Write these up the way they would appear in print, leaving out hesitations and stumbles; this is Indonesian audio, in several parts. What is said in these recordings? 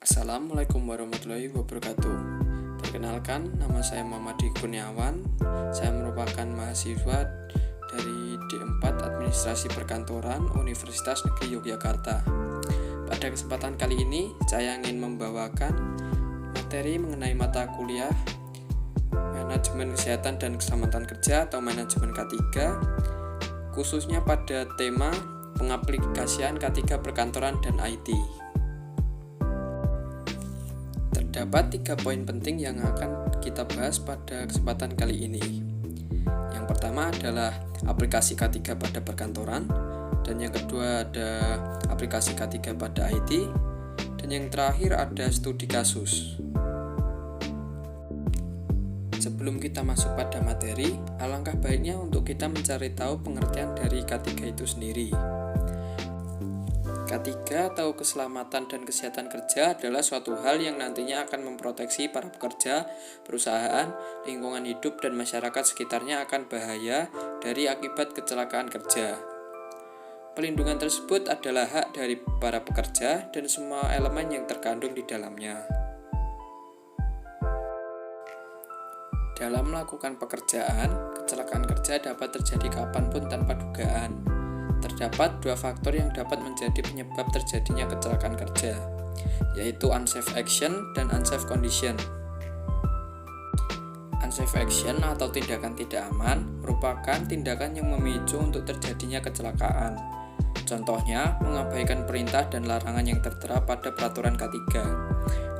Assalamualaikum warahmatullahi wabarakatuh. Perkenalkan, nama saya Muhammad Kurniawan. Saya merupakan mahasiswa dari D4 Administrasi Perkantoran Universitas Negeri Yogyakarta. Pada kesempatan kali ini, saya ingin membawakan materi mengenai mata kuliah Manajemen Kesehatan dan Keselamatan Kerja atau Manajemen K3, khususnya pada tema pengaplikasian K3 Perkantoran dan IT. Terdapat 3 poin penting yang akan kita bahas pada kesempatan kali ini. Yang pertama adalah aplikasi K3 pada perkantoran, dan yang kedua ada aplikasi K3 pada IT, dan yang terakhir ada studi kasus. Sebelum kita masuk pada materi, alangkah baiknya untuk kita mencari tahu pengertian dari K3 itu sendiri. K3 atau keselamatan dan kesehatan kerja adalah suatu hal yang nantinya akan memproteksi para pekerja, perusahaan, lingkungan hidup, dan masyarakat sekitarnya akan bahaya dari akibat kecelakaan kerja. Pelindungan tersebut adalah hak dari para pekerja dan semua elemen yang terkandung di dalamnya. Dalam melakukan pekerjaan, kecelakaan kerja dapat terjadi kapanpun tanpa dugaan. Terdapat 2 faktor yang dapat menjadi penyebab terjadinya kecelakaan kerja, yaitu unsafe action dan unsafe condition. Unsafe action atau tindakan tidak aman merupakan tindakan yang memicu untuk terjadinya kecelakaan. Contohnya, mengabaikan perintah dan larangan yang tertera pada peraturan K3.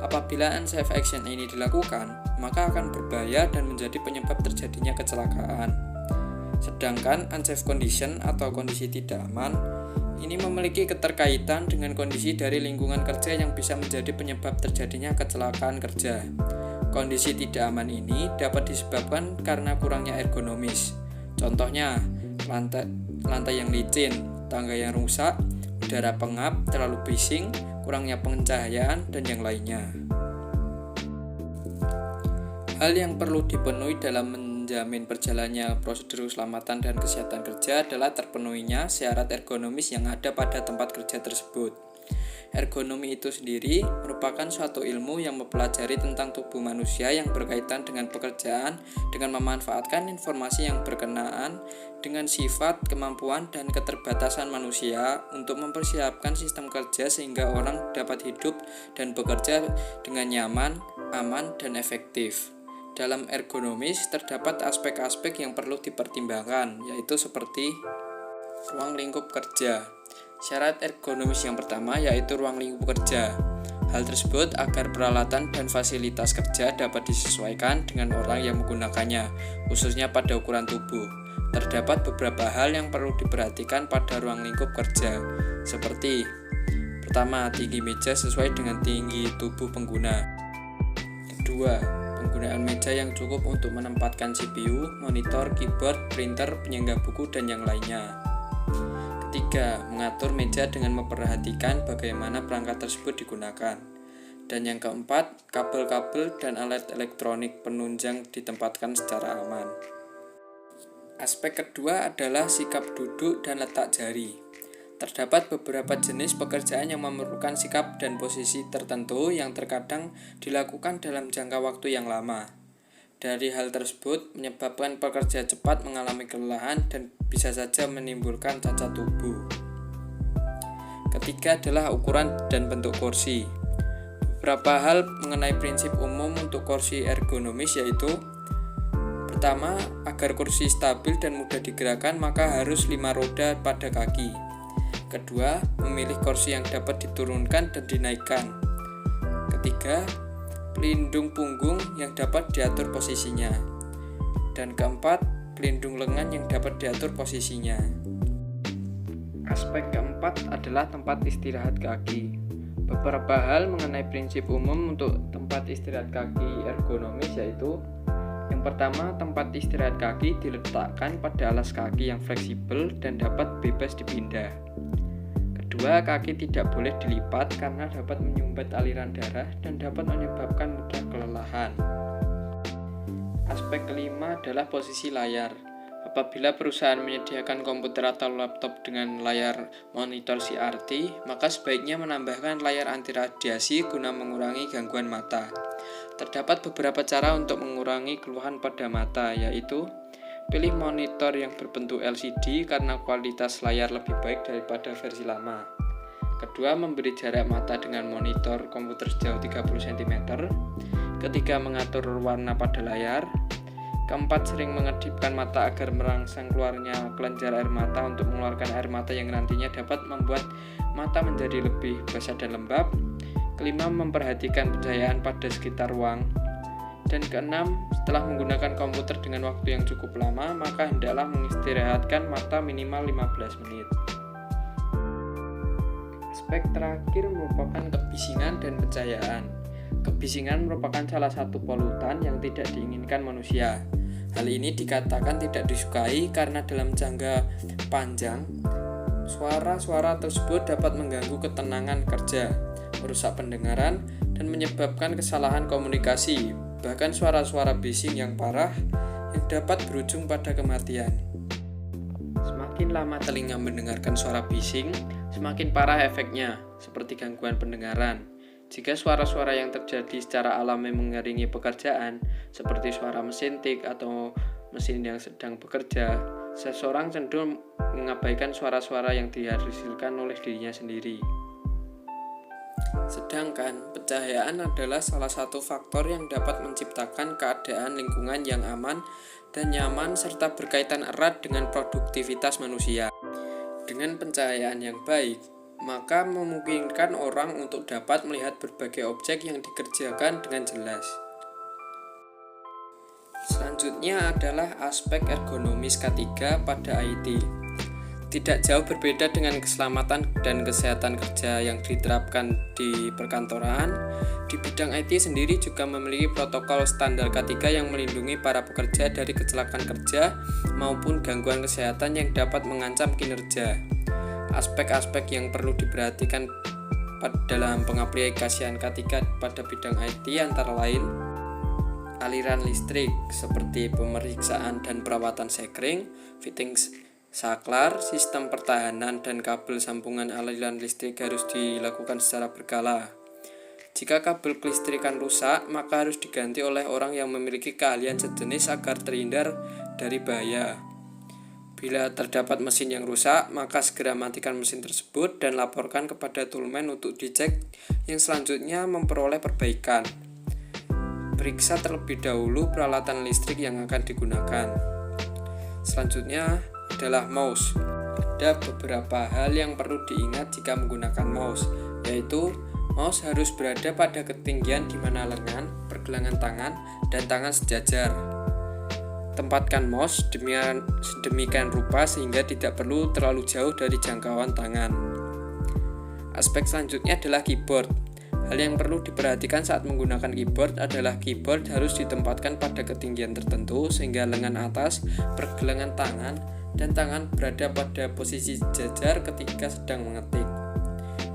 Apabila unsafe action ini dilakukan, maka akan berbahaya dan menjadi penyebab terjadinya kecelakaan. Sedangkan unsafe condition atau kondisi tidak aman ini memiliki keterkaitan dengan kondisi dari lingkungan kerja yang bisa menjadi penyebab terjadinya kecelakaan kerja. Kondisi tidak aman ini dapat disebabkan karena kurangnya ergonomis. Contohnya, lantai yang licin, tangga yang rusak, udara pengap, terlalu bising, kurangnya pencahayaan, dan yang lainnya. Hal yang perlu dipenuhi dalam menjamin berjalannya prosedur keselamatan dan kesehatan kerja adalah terpenuhinya syarat ergonomis yang ada pada tempat kerja tersebut. Ergonomi itu sendiri merupakan suatu ilmu yang mempelajari tentang tubuh manusia yang berkaitan dengan pekerjaan dengan memanfaatkan informasi yang berkenaan dengan sifat, kemampuan, dan keterbatasan manusia untuk mempersiapkan sistem kerja sehingga orang dapat hidup dan bekerja dengan nyaman, aman, dan efektif. Dalam ergonomis terdapat aspek-aspek yang perlu dipertimbangkan, yaitu seperti ruang lingkup kerja. Syarat ergonomis yang pertama yaitu ruang lingkup kerja. Hal tersebut agar peralatan dan fasilitas kerja dapat disesuaikan dengan orang yang menggunakannya, khususnya pada ukuran tubuh. Terdapat beberapa hal yang perlu diperhatikan pada ruang lingkup kerja, seperti pertama, tinggi meja sesuai dengan tinggi tubuh pengguna. Kedua, penggunaan meja yang cukup untuk menempatkan CPU, monitor, keyboard, printer, penyangga buku, dan yang lainnya. Ketiga, mengatur meja dengan memperhatikan bagaimana perangkat tersebut digunakan. Dan yang keempat, kabel-kabel dan alat elektronik penunjang ditempatkan secara aman. Aspek kedua adalah sikap duduk dan letak jari. Terdapat beberapa jenis pekerjaan yang memerlukan sikap dan posisi tertentu yang terkadang dilakukan dalam jangka waktu yang lama. Dari hal tersebut menyebabkan pekerja cepat mengalami kelelahan dan bisa saja menimbulkan cacat tubuh. Ketiga adalah ukuran dan bentuk kursi. Beberapa hal mengenai prinsip umum untuk kursi ergonomis yaitu: pertama, agar kursi stabil dan mudah digerakkan maka harus 5 roda pada kaki. Kedua, memilih kursi yang dapat diturunkan dan dinaikkan. Ketiga, pelindung punggung yang dapat diatur posisinya. Dan keempat, pelindung lengan yang dapat diatur posisinya. Aspek keempat adalah tempat istirahat kaki. Beberapa hal mengenai prinsip umum untuk tempat istirahat kaki ergonomis yaitu: yang pertama, tempat istirahat kaki diletakkan pada alas kaki yang fleksibel dan dapat bebas dipindah. Kedua, kaki tidak boleh dilipat karena dapat menyumbat aliran darah dan dapat menyebabkan mudah kelelahan. Aspek kelima adalah posisi layar. Apabila perusahaan menyediakan komputer atau laptop dengan layar monitor CRT, maka sebaiknya menambahkan layar anti radiasi guna mengurangi gangguan mata. Terdapat beberapa cara untuk mengurangi keluhan pada mata, yaitu pilih monitor yang berbentuk LCD karena kualitas layar lebih baik daripada versi lama. Kedua, memberi jarak mata dengan monitor komputer sejauh 30 cm. Ketiga, mengatur warna pada layar. Keempat, sering mengedipkan mata agar merangsang keluarnya kelenjar air mata untuk mengeluarkan air mata yang nantinya dapat membuat mata menjadi lebih basah dan lembab. Kelima, memperhatikan pencahayaan pada sekitar ruang. Dan keenam, setelah menggunakan komputer dengan waktu yang cukup lama, maka hendaklah mengistirahatkan mata minimal 15 menit. Aspek terakhir merupakan kebisingan dan pencahayaan. Kebisingan merupakan salah satu polutan yang tidak diinginkan manusia. Hal ini dikatakan tidak disukai karena dalam jangka panjang, suara-suara tersebut dapat mengganggu ketenangan kerja, merusak pendengaran, dan menyebabkan kesalahan komunikasi, bahkan suara-suara bising yang parah yang dapat berujung pada kematian. Semakin lama telinga mendengarkan suara bising, semakin parah efeknya, seperti gangguan pendengaran. Jika suara-suara yang terjadi secara alami mengiringi pekerjaan, seperti suara mesin tik atau mesin yang sedang bekerja, seseorang cenderung mengabaikan suara-suara yang dihasilkan oleh dirinya sendiri. Sedangkan pencahayaan adalah salah satu faktor yang dapat menciptakan keadaan lingkungan yang aman dan nyaman serta berkaitan erat dengan produktivitas manusia. Dengan pencahayaan yang baik, maka memungkinkan orang untuk dapat melihat berbagai objek yang dikerjakan dengan jelas. Selanjutnya adalah aspek ergonomis ketiga pada IT. Tidak jauh berbeda dengan keselamatan dan kesehatan kerja yang diterapkan di perkantoran, di bidang IT sendiri juga memiliki protokol standar K3 yang melindungi para pekerja dari kecelakaan kerja maupun gangguan kesehatan yang dapat mengancam kinerja. Aspek-aspek yang perlu diperhatikan dalam pengaplikasian K3 pada bidang IT antara lain aliran listrik seperti pemeriksaan dan perawatan sekring, fitting saklar, sistem pertahanan dan kabel sambungan aliran listrik harus dilakukan secara berkala. Jika kabel kelistrikan rusak, maka harus diganti oleh orang yang memiliki keahlian sejenis agar terhindar dari bahaya. Bila terdapat mesin yang rusak, maka segera matikan mesin tersebut dan laporkan kepada toolman untuk dicek yang selanjutnya memperoleh perbaikan. Periksa terlebih dahulu peralatan listrik yang akan digunakan. Selanjutnya adalah mouse. Ada beberapa hal yang perlu diingat jika menggunakan mouse, yaitu mouse harus berada pada ketinggian di mana lengan, pergelangan tangan, dan tangan sejajar. Tempatkan mouse sedemikian rupa sehingga tidak perlu terlalu jauh dari jangkauan tangan. Aspek selanjutnya adalah keyboard. Hal yang perlu diperhatikan saat menggunakan keyboard adalah keyboard harus ditempatkan pada ketinggian tertentu sehingga lengan atas, pergelangan tangan, dan tangan berada pada posisi sejajar ketika sedang mengetik.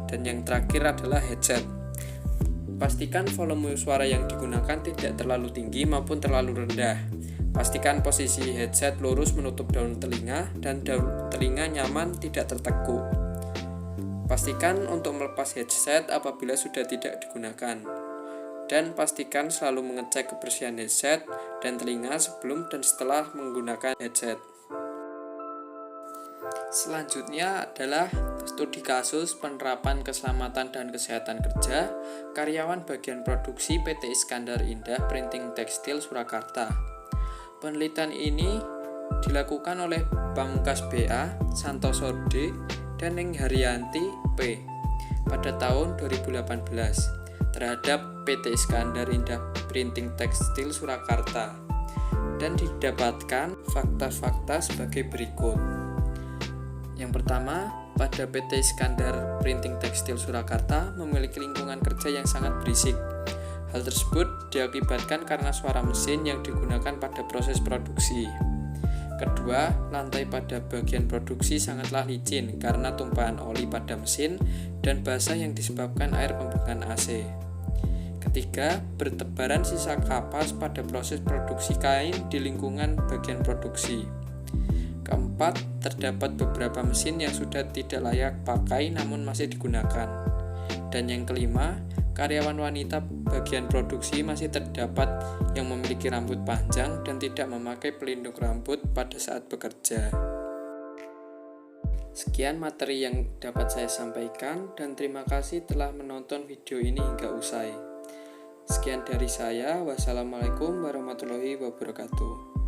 Dan yang terakhir adalah headset. Pastikan volume suara yang digunakan tidak terlalu tinggi maupun terlalu rendah. Pastikan posisi headset lurus menutup daun telinga dan daun telinga nyaman tidak tertekuk. Pastikan untuk melepas headset apabila sudah tidak digunakan. Dan pastikan selalu mengecek kebersihan headset dan telinga sebelum dan setelah menggunakan headset. Selanjutnya adalah studi kasus penerapan keselamatan dan kesehatan kerja karyawan bagian produksi PT Iskandar Indah Printing Tekstil Surakarta. Penelitian ini dilakukan oleh Pamungkas BA, Santoso D, dan Ning Haryanti P pada tahun 2018 terhadap PT Iskandar Indah Printing Tekstil Surakarta, dan didapatkan fakta-fakta sebagai berikut. Yang pertama, pada PT Iskandar Printing Tekstil Surakarta memiliki lingkungan kerja yang sangat berisik. Hal tersebut diakibatkan karena suara mesin yang digunakan pada proses produksi. Kedua, lantai pada bagian produksi sangatlah licin karena tumpahan oli pada mesin dan basah yang disebabkan air pembukaan AC. Ketiga, bertebaran sisa kapas pada proses produksi kain di lingkungan bagian produksi. Keempat, terdapat beberapa mesin yang sudah tidak layak pakai namun masih digunakan. Dan yang kelima, karyawan wanita bagian produksi masih terdapat yang memiliki rambut panjang dan tidak memakai pelindung rambut pada saat bekerja. Sekian materi yang dapat saya sampaikan dan terima kasih telah menonton video ini hingga usai. Sekian dari saya. Wassalamualaikum warahmatullahi wabarakatuh.